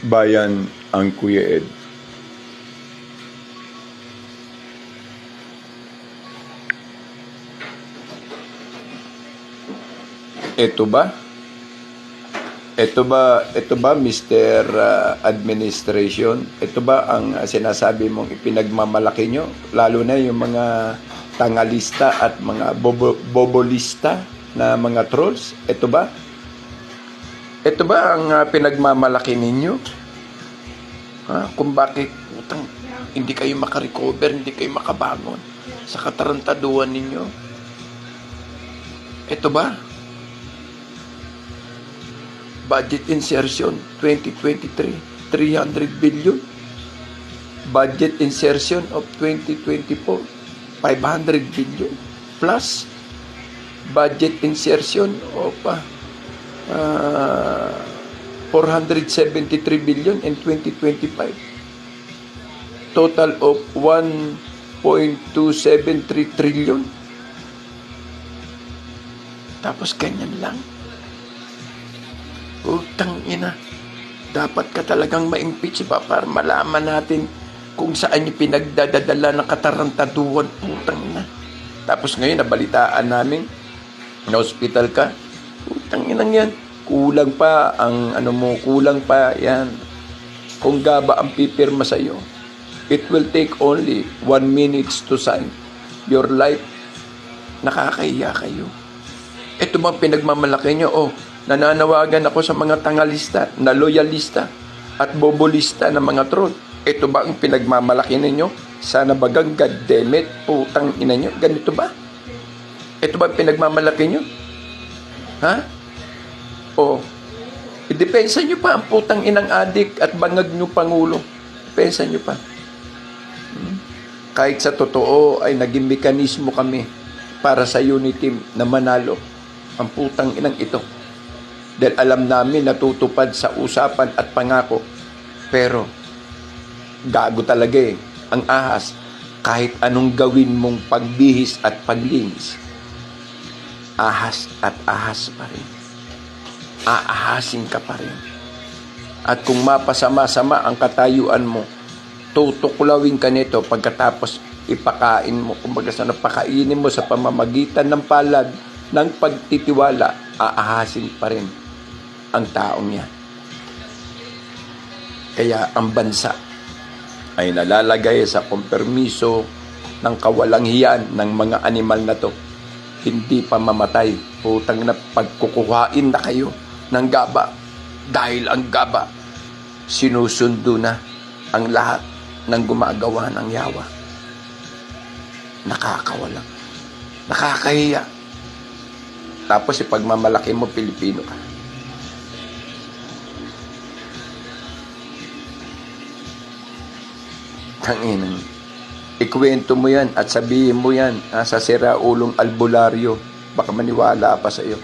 bayan ang Kuya Ed. Ito ba? Ito ba Mr. Administration? Ito ba ang sinasabi mong ipinagmamalaki nyo? Lalo na yung mga tangalista at mga bobolista na mga trolls? Ito ba? Ito ba ang pinagmamalaki ninyo? Kung bakit hindi kayo makarecover, hindi kayo makabangon sa katarantaduhan ninyo? Ito ba? Budget insertion 2023, 300 billion. Budget insertion of 2024, 500 billion. Plus, budget insertion of 473 billion in 2025. Total of 1.273 trillion. Tapos ganyan lang. Utang ina. Dapat ka talagang ma-impeach ba para malaman natin kung saan yung pinagdadadala ng katarantaduhan. Utang ina. Tapos ngayon, nabalitaan namin na hospital ka. Utang ina yan. Kulang pa ang kulang pa yan. Kung gaba ang pipirma sa iyo, it will take only 1 minute to sign your life. Nakakahiya kayo. Ito bang pinagmamalaki nyo? Nananawagan ako sa mga tangalista, na loyalista at bobolista ng mga troll. Ito ba ang pinagmamalaki ninyo? Sana bagang goddammit, putang ina nyo. Ganito ba? Ito ba ang pinagmamalaki nyo? Idepensa nyo pa ang putang inang adik at bangag nyo Pangulo. Depensa nyo pa. Kahit sa totoo ay naging mekanismo kami para sa unity team na manalo ang putang inang ito. Dahil alam namin natutupad sa usapan at pangako. Pero, gago talaga ang ahas. Kahit anong gawin mong pagbihis at paglinis, ahas at ahas pa rin. Aahasin ka pa rin. At kung mapasama-sama ang katayuan mo, tutuklawin ka nito pagkatapos ipakain mo. Kumbaga sa napakainin mo sa pamamagitan ng palad ng pagtitiwala, aahasin pa rin ang taong yan. Kaya ang bansa ay nalalagay sa kompermiso ng kawalang hiyan ng mga animal na to. Hindi pa mamatay. Putang na pagkukuhain na kayo ng gaba. Dahil ang gaba, sinusundo na ang lahat ng gumagawa ng yawa. Nakakawala. Nakakahiya. Tapos ipagmamalaki mo, Pilipino ka. Tanginan. Ikwento mo yan at sabihin mo yan sa siraulong albularyo. Baka maniwala pa sa iyo.